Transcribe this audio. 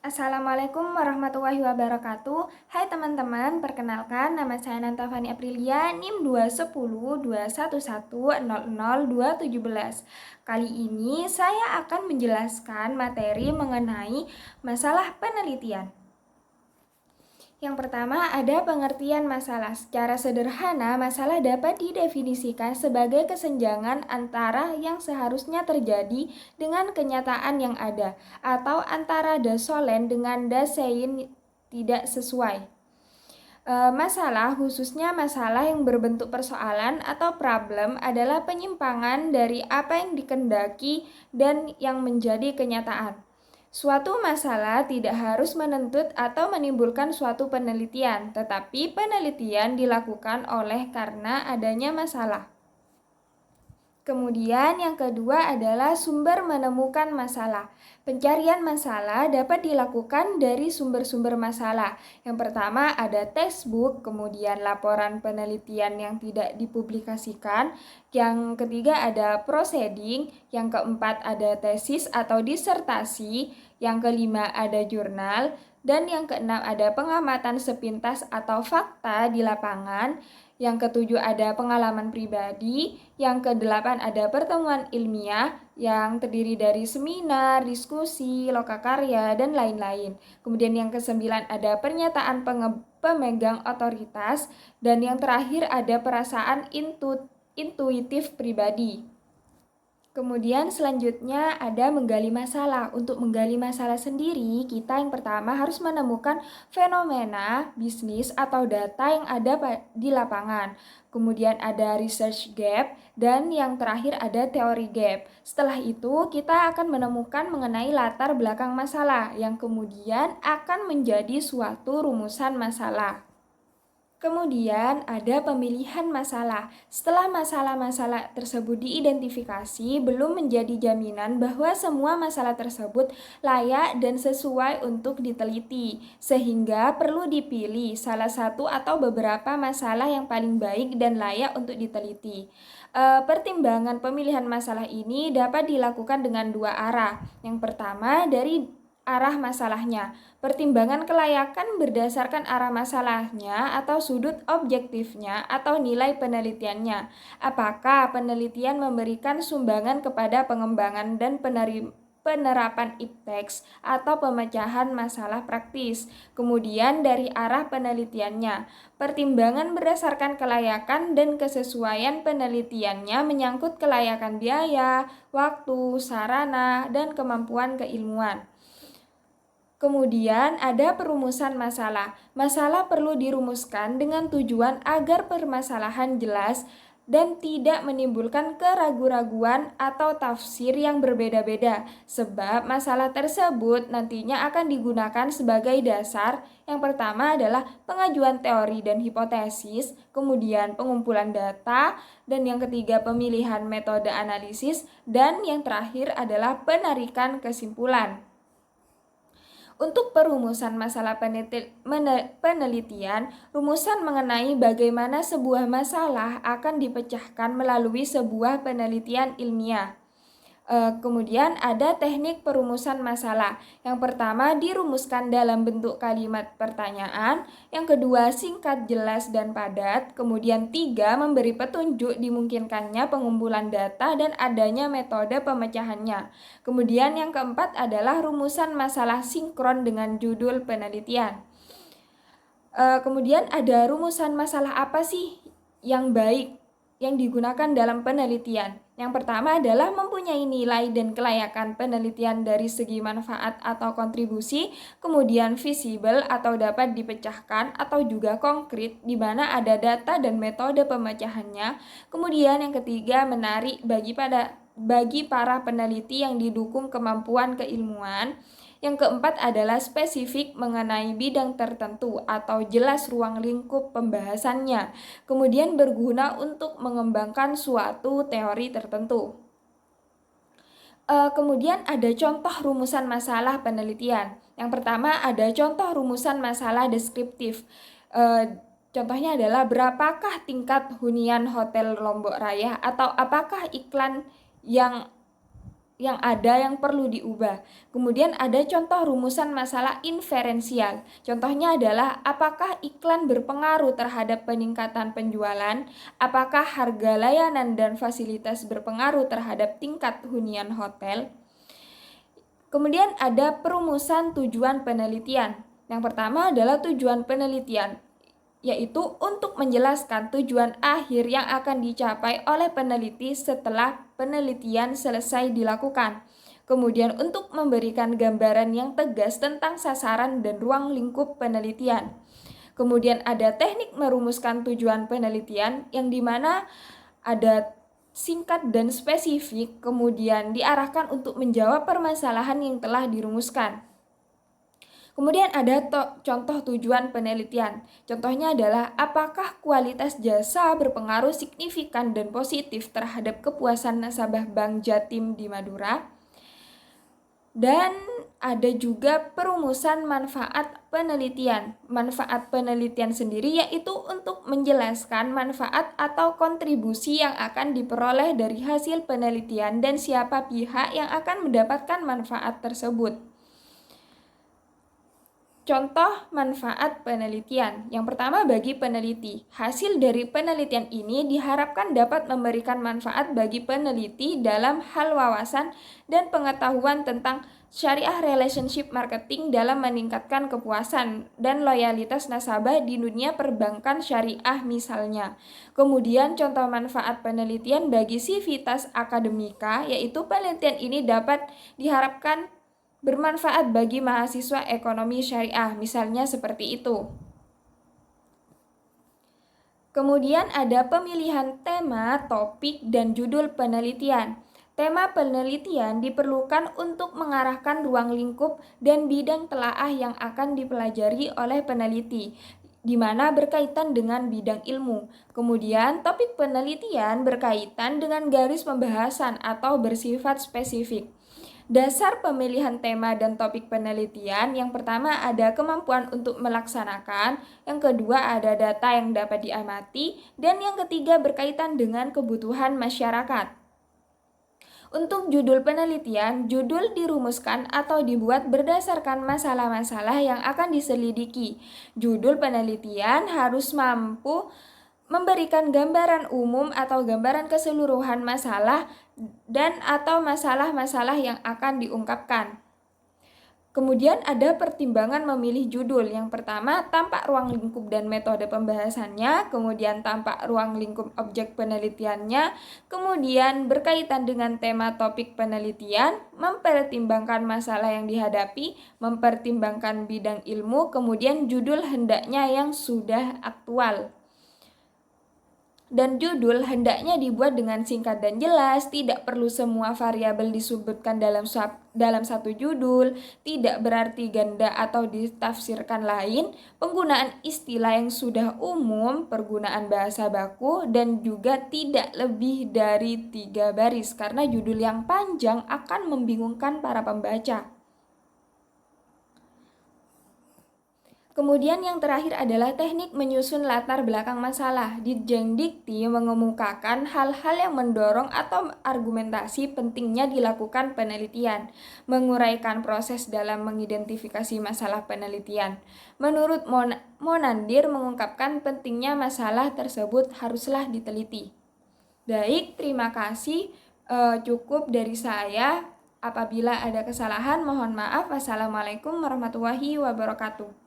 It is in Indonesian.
Assalamualaikum warahmatullahi wabarakatuh. Hai teman-teman, perkenalkan nama saya Nantavani Aprilia, NIM 21021100217. Kali ini saya akan menjelaskan materi mengenai masalah penelitian. Yang pertama ada pengertian masalah. Secara sederhana, masalah dapat didefinisikan sebagai kesenjangan antara yang seharusnya terjadi dengan kenyataan yang ada, atau antara dasolen dengan dasein tidak sesuai. Masalah, khususnya masalah yang berbentuk persoalan atau problem, adalah penyimpangan dari apa yang dikehendaki dan yang menjadi kenyataan. Suatu masalah tidak harus menuntut atau menimbulkan suatu penelitian, tetapi penelitian dilakukan oleh karena adanya masalah. Kemudian yang kedua adalah sumber menemukan masalah. Pencarian masalah dapat dilakukan dari sumber-sumber masalah. Yang pertama ada textbook, kemudian laporan penelitian yang tidak dipublikasikan. Yang ketiga ada proceeding, yang keempat ada tesis atau disertasi, yang kelima ada jurnal, dan yang keenam ada pengamatan sepintas atau fakta di lapangan. Yang ketujuh ada pengalaman pribadi, yang kedelapan ada pertemuan ilmiah yang terdiri dari seminar, diskusi, lokakarya, dan lain-lain. Kemudian yang kesembilan ada pernyataan pemegang otoritas, dan yang terakhir ada perasaan intuitif pribadi. Kemudian selanjutnya ada menggali masalah. Untuk menggali masalah sendiri, kita yang pertama harus menemukan fenomena, bisnis, atau data yang ada di lapangan. Kemudian ada research gap, dan yang terakhir ada teori gap. Setelah itu, kita akan menemukan mengenai latar belakang masalah, yang kemudian akan menjadi suatu rumusan masalah. Kemudian ada pemilihan masalah. Setelah masalah-masalah tersebut diidentifikasi, belum menjadi jaminan bahwa semua masalah tersebut layak dan sesuai untuk diteliti, sehingga perlu dipilih salah satu atau beberapa masalah yang paling baik dan layak untuk diteliti. Pertimbangan pemilihan masalah ini dapat dilakukan dengan dua arah. Yang pertama dari arah masalahnya. Pertimbangan kelayakan berdasarkan arah masalahnya atau sudut objektifnya atau nilai penelitiannya. Apakah penelitian memberikan sumbangan kepada pengembangan dan penerapan ipteks atau pemecahan masalah praktis. Kemudian dari arah penelitiannya, pertimbangan berdasarkan kelayakan dan kesesuaian penelitiannya menyangkut kelayakan biaya, waktu, sarana, dan kemampuan keilmuan. Kemudian ada perumusan masalah. Masalah perlu dirumuskan dengan tujuan agar permasalahan jelas dan tidak menimbulkan keraguan-raguan atau tafsir yang berbeda-beda, sebab masalah tersebut nantinya akan digunakan sebagai dasar. Yang pertama adalah pengajuan teori dan hipotesis, kemudian pengumpulan data, dan yang ketiga pemilihan metode analisis, dan yang terakhir adalah penarikan kesimpulan. Untuk perumusan masalah penelitian, rumusan mengenai bagaimana sebuah masalah akan dipecahkan melalui sebuah penelitian ilmiah. Kemudian ada teknik perumusan masalah. Yang pertama dirumuskan dalam bentuk kalimat pertanyaan. Yang kedua singkat, jelas, dan padat. Kemudian tiga memberi petunjuk dimungkinkannya pengumpulan data dan adanya metode pemecahannya. Kemudian yang keempat adalah rumusan masalah sinkron dengan judul penelitian. Kemudian ada rumusan masalah apa sih yang baik yang digunakan dalam penelitian. Yang pertama adalah mempunyai nilai dan kelayakan penelitian dari segi manfaat atau kontribusi, kemudian visible atau dapat dipecahkan atau juga konkret di mana ada data dan metode pemecahannya. Kemudian yang ketiga menarik bagi para peneliti yang didukung kemampuan keilmuan. Yang keempat adalah spesifik mengenai bidang tertentu atau jelas ruang lingkup pembahasannya, kemudian berguna untuk mengembangkan suatu teori tertentu. Kemudian ada contoh rumusan masalah penelitian. Yang pertama ada contoh rumusan masalah deskriptif. Contohnya adalah berapakah tingkat hunian Hotel Lombok Raya atau apakah iklan yang yang perlu diubah. Kemudian ada contoh rumusan masalah inferensial. Contohnya adalah apakah iklan berpengaruh terhadap peningkatan penjualan, apakah harga layanan dan fasilitas berpengaruh terhadap tingkat hunian hotel. Kemudian ada perumusan tujuan penelitian. Yang pertama adalah tujuan penelitian, yaitu untuk menjelaskan tujuan akhir yang akan dicapai oleh peneliti setelah penelitian selesai dilakukan. Kemudian untuk memberikan gambaran yang tegas tentang sasaran dan ruang lingkup penelitian. Kemudian ada teknik merumuskan tujuan penelitian yang dimana ada singkat dan spesifik, kemudian diarahkan untuk menjawab permasalahan yang telah dirumuskan. Kemudian ada contoh tujuan penelitian. Contohnya adalah apakah kualitas jasa berpengaruh signifikan dan positif terhadap kepuasan nasabah Bank Jatim di Madura. Dan ada juga perumusan manfaat penelitian. Manfaat penelitian sendiri yaitu untuk menjelaskan manfaat atau kontribusi yang akan diperoleh dari hasil penelitian dan siapa pihak yang akan mendapatkan manfaat tersebut. Contoh manfaat penelitian. Yang pertama bagi peneliti. Hasil dari penelitian ini diharapkan dapat memberikan manfaat bagi peneliti dalam hal wawasan dan pengetahuan tentang syariah relationship marketing dalam meningkatkan kepuasan dan loyalitas nasabah di dunia perbankan syariah misalnya. Kemudian contoh manfaat penelitian bagi sivitas akademika, yaitu penelitian ini dapat diharapkan bermanfaat bagi mahasiswa ekonomi syariah, misalnya seperti itu. Kemudian ada pemilihan tema, topik, dan judul penelitian. Tema penelitian diperlukan untuk mengarahkan ruang lingkup dan bidang telaah yang akan dipelajari oleh peneliti, di mana berkaitan dengan bidang ilmu. Kemudian topik penelitian berkaitan dengan garis pembahasan atau bersifat spesifik. Dasar pemilihan tema dan topik penelitian, yang pertama ada kemampuan untuk melaksanakan, yang kedua ada data yang dapat diamati, dan yang ketiga berkaitan dengan kebutuhan masyarakat. Untuk judul penelitian, judul dirumuskan atau dibuat berdasarkan masalah-masalah yang akan diselidiki. Judul penelitian harus mampu memberikan gambaran umum atau gambaran keseluruhan masalah dan atau masalah-masalah yang akan diungkapkan. Kemudian ada pertimbangan memilih judul. Yang pertama, tampak ruang lingkup dan metode pembahasannya, kemudian tampak ruang lingkup objek penelitiannya, kemudian berkaitan dengan tema topik penelitian, mempertimbangkan masalah yang dihadapi, mempertimbangkan bidang ilmu, kemudian judul hendaknya yang sudah aktual. Dan judul hendaknya dibuat dengan singkat dan jelas, tidak perlu semua variabel disebutkan dalam satu judul, tidak berarti ganda atau ditafsirkan lain, penggunaan istilah yang sudah umum, penggunaan bahasa baku, dan juga tidak lebih dari 3 baris, karena judul yang panjang akan membingungkan para pembaca. Kemudian yang terakhir adalah teknik menyusun latar belakang masalah. Ditjen Dikti mengemukakan hal-hal yang mendorong atau argumentasi pentingnya dilakukan penelitian, menguraikan proses dalam mengidentifikasi masalah penelitian. Menurut Monandir mengungkapkan pentingnya masalah tersebut haruslah diteliti. Baik, terima kasih. Cukup dari saya. Apabila ada kesalahan, mohon maaf. Wassalamualaikum warahmatullahi wabarakatuh.